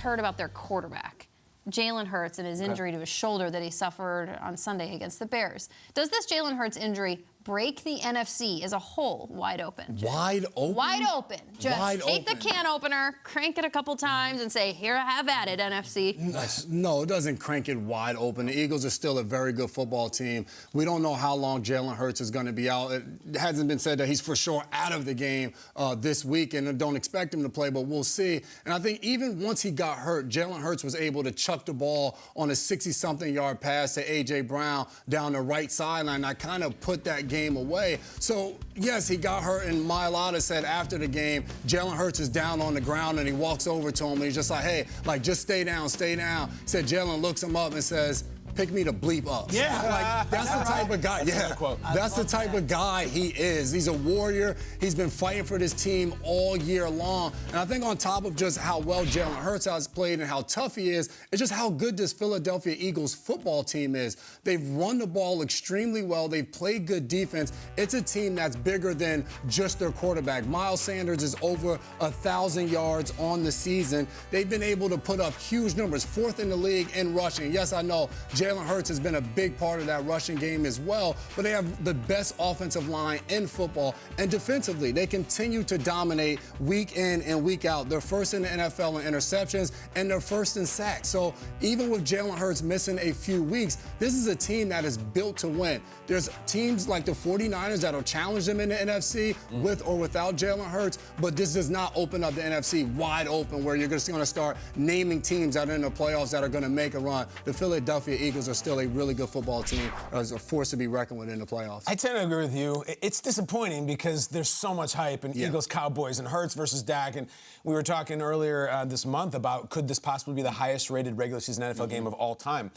heard about their quarterback, Jalen Hurts, and his injury to his shoulder that he suffered on Sunday against the Bears. Does this Jalen Hurts injury break the NFC as a whole wide open? Wide open? Wide open. Just take the can opener, crank it a couple times, and say, here, have at it, NFC. No, it doesn't crank it wide open. The Eagles are still a very good football team. We don't know how long Jalen Hurts is going to be out. It hasn't been said that he's for sure out of the game this week, and don't expect him to play, but we'll see. And I think even once he got hurt, Jalen Hurts was able to chuck the ball on a 60-something yard pass to A.J. Brown down the right sideline. I kind of put that game away. So, yes, he got hurt, and Mailata said after the game, Jalen Hurts is down on the ground, and he walks over to him, and he's just like, hey, like, just stay down, stay down. Said Jalen looks him up and says, pick me to bleep up. Yeah. Like, that's the type of guy. That's That's the type of guy he is. He's a warrior. He's been fighting for this team all year long. And I think on top of just how well Jalen Hurts has played and how tough he is, it's just how good this Philadelphia Eagles football team is. They've run the ball extremely well. They've played good defense. It's a team that's bigger than just their quarterback. Miles Sanders is over 1,000 yards on the season. They've been able to put up huge numbers, 4th in the league in rushing. Yes, I know Jalen Hurts has been a big part of that rushing game as well, but they have the best offensive line in football. And defensively, they continue to dominate week in and week out. They're first in the NFL in interceptions, and they're first in sacks. So even with Jalen Hurts missing a few weeks, this is a team that is built to win. There's teams like the 49ers that'll challenge them in the NFC with or without Jalen Hurts, but this does not open up the NFC wide open where you're just going to start naming teams that are in the playoffs that are going to make a run. The Philadelphia Eagles are still a really good football team, as a force to be reckoned with in the playoffs. I tend to agree with you. It's disappointing because there's so much hype in Eagles, Cowboys, and Hurts versus Dak. And we were talking earlier this month about could this possibly be the highest-rated regular season NFL game of all time.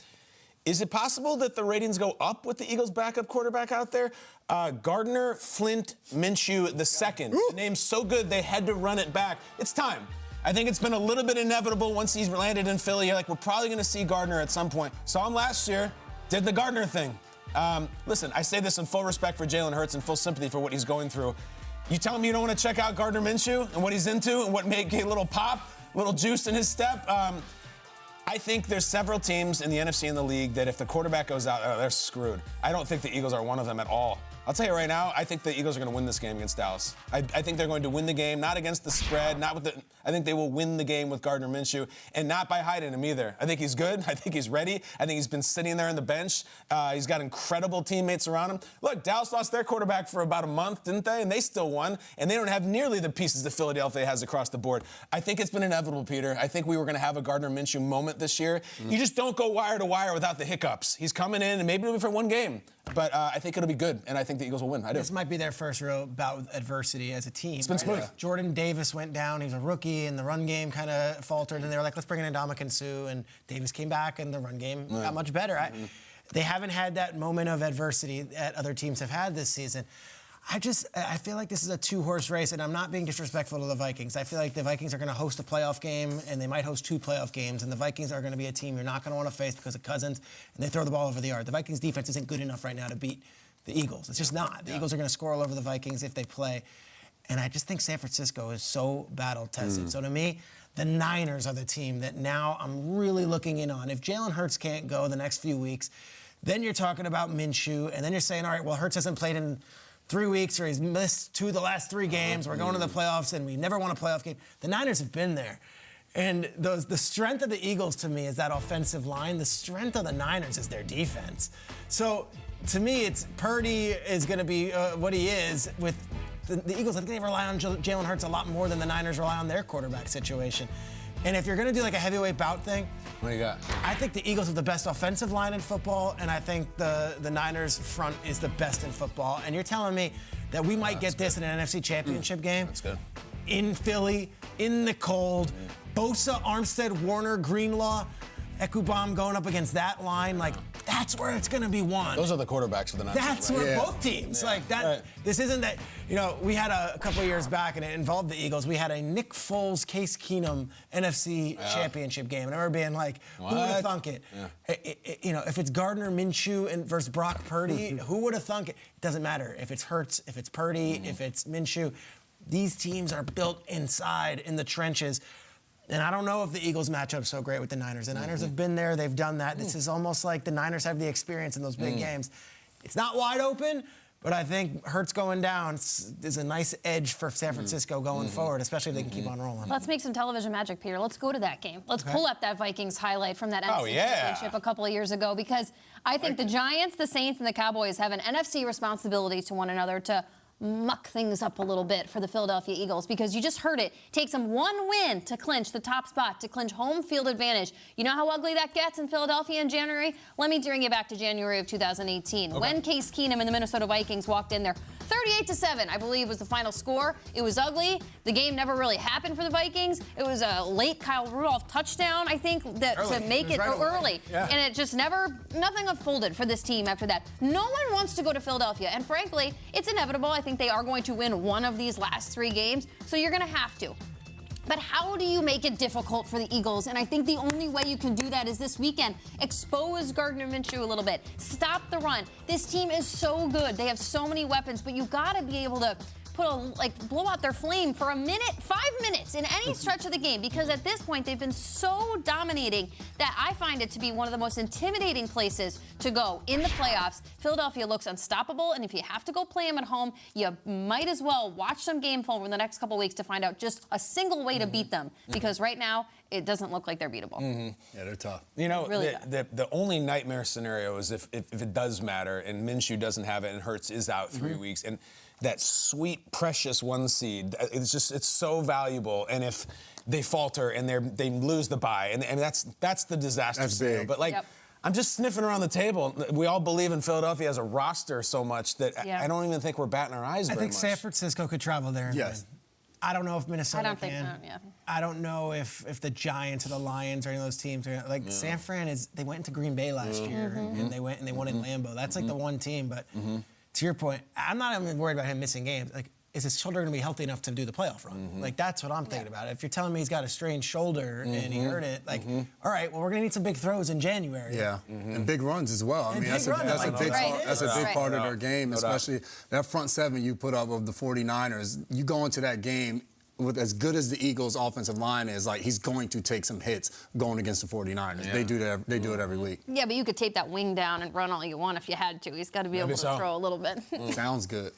Is it possible that the ratings go up with the Eagles' backup quarterback out there? Gardner Flint Minshew II. The name's so good they had to run it back. It's time. I think it's been a little bit inevitable once he's landed in Philly. You're like, we're probably going to see Gardner at some point. Saw him last year, did the Gardner thing. Listen, I say this in full respect for Jalen Hurts and full sympathy for what he's going through. You tell me you don't want to check out Gardner Minshew and what he's into and what make a little pop, a little juice in his step? I think there's several teams in the NFC and the league that if the quarterback goes out, they're screwed. I don't think the Eagles are one of them at all. I'll tell you right now, I think the Eagles are going to win this game against Dallas. I think they're going to win the game, not against the spread, not with the. I think they will win the game with Gardner Minshew, and not by hiding him either. I think he's good. I think he's ready. I think he's been sitting there on the bench. He's got incredible teammates around him. Look, Dallas lost their quarterback for about a month, didn't they? And they still won, and they don't have nearly the pieces that Philadelphia has across the board. I think it's been inevitable, Peter. I think we were going to have a Gardner Minshew moment this year. You just don't go wire to wire without the hiccups. He's coming in, and maybe it'll be for one game. But I think it'll be good, and I think the Eagles will win. I do. This might be their first real bout with adversity as a team. It's been smooth. Jordan Davis went down. He was a rookie, and the run game kind of faltered. And they were like, let's bring in Ndamukong Suh. And Davis came back, and the run game got much better. They haven't had that moment of adversity that other teams have had this season. I feel like this is a two-horse race, and I'm not being disrespectful to the Vikings. I feel like the Vikings are going to host a playoff game, and they might host 2 playoff games, and the Vikings are going to be a team you're not going to want to face because of Cousins, and they throw the ball over the yard. The Vikings' defense isn't good enough right now to beat the Eagles. It's just not. The Eagles are going to score all over the Vikings if they play, and I just think San Francisco is so battle-tested. So to me, the Niners are the team that now I'm really looking in on. If Jalen Hurts can't go the next few weeks, then you're talking about Minshew, and then you're saying, all right, well, Hurts hasn't played in 3 weeks, or he's missed 2 of the last 3 games. We're going to the playoffs, and we never won a playoff game. The Niners have been there. And the strength of the Eagles, to me, is that offensive line. The strength of the Niners is their defense. So, to me, it's Purdy is going to be what he is with the Eagles. I think they rely on Jalen Hurts a lot more than the Niners rely on their quarterback situation. And if you're going to do like a heavyweight bout thing, what do you got? I think the Eagles have the best offensive line in football, and I think the Niners front is the best in football. And you're telling me that we might get this in an NFC Championship game? That's good. In Philly, in the cold, Bosa, Armstead, Warner, Greenlaw, Ekubam going up against that line, like that's where it's going to be won. Those are the quarterbacks for the Niners. That's where both teams, like that. Right. This isn't that, we had a couple of years back, and it involved the Eagles. We had a Nick Foles, Case Keenum NFC Championship game. And I remember being like, who would have thunk it? If it's Gardner Minshew versus Brock Purdy, who would have thunk it? It doesn't matter. If it's Hurts, if it's Purdy, if it's Minshew, these teams are built inside in the trenches. And I don't know if the Eagles match up so great with the Niners. The Niners have been there. They've done that. This is almost like the Niners have the experience in those big games. It's not wide open, but I think Hurts going down is a nice edge for San Francisco going forward, especially if they can keep on rolling. Let's make some television magic, Peter. Let's go to that game. Let's pull up that Vikings highlight from that NFC Championship a couple of years ago, because I think the Giants, the Saints, and the Cowboys have an NFC responsibility to one another to muck things up a little bit for the Philadelphia Eagles, because you just heard it. Takes them one win to clinch the top spot, to clinch home field advantage. You know how ugly that gets in Philadelphia in January? Let me bring you back to January of 2018, when Case Keenum and the Minnesota Vikings walked in there. 38-7, I believe, was the final score. It was ugly. The game never really happened for the Vikings. It was a late Kyle Rudolph touchdown, I think, to make it early. Yeah. And it just nothing unfolded for this team after that. No one wants to go to Philadelphia. And frankly, it's inevitable. I think they are going to win one of these last 3 games, so you're going to have to. But how do you make it difficult for the Eagles? And I think the only way you can do that is this weekend. Expose Gardner Minshew a little bit. Stop the run. This team is so good. They have so many weapons, but you got to be able to blow out their flame for a minute, 5 minutes in any stretch of the game, because at this point they've been so dominating that I find it to be one of the most intimidating places to go in the playoffs. Philadelphia looks unstoppable, and if you have to go play them at home, you might as well watch some game film in the next couple weeks to find out just a single way to beat them, because right now it doesn't look like they're beatable. Yeah, they're tough. You know, really the only nightmare scenario is if it does matter and Minshew doesn't have it and Hurts is out 3 weeks, and that sweet, precious 1 seed, it's so valuable. And if they falter and they lose the bye, and that's the disaster scenario. But I'm just sniffing around the table. We all believe in Philadelphia as a roster so much that I don't even think we're batting our eyes very much. I think San Francisco could travel there and win. I don't know if Minnesota can. I don't know if the Giants or the Lions or any of those teams are San Fran they went into Green Bay last year and they went and they won in Lambeau. That's like the one team, but to your point, I'm not even worried about him missing games. Is his shoulder going to be healthy enough to do the playoff run? That's what I'm thinking about. If you're telling me he's got a strained shoulder and he hurt it, all right, well, we're going to need some big throws in January. Yeah, and big runs as well. I mean, that's a big part of their game, especially that front seven you put up of the 49ers. You go into that game with as good as the Eagles' offensive line is, he's going to take some hits going against the 49ers. They do that. They do it every week. Yeah, but you could tape that wing down and run all you want if you had to. He's got to be able to throw a little bit. Sounds good.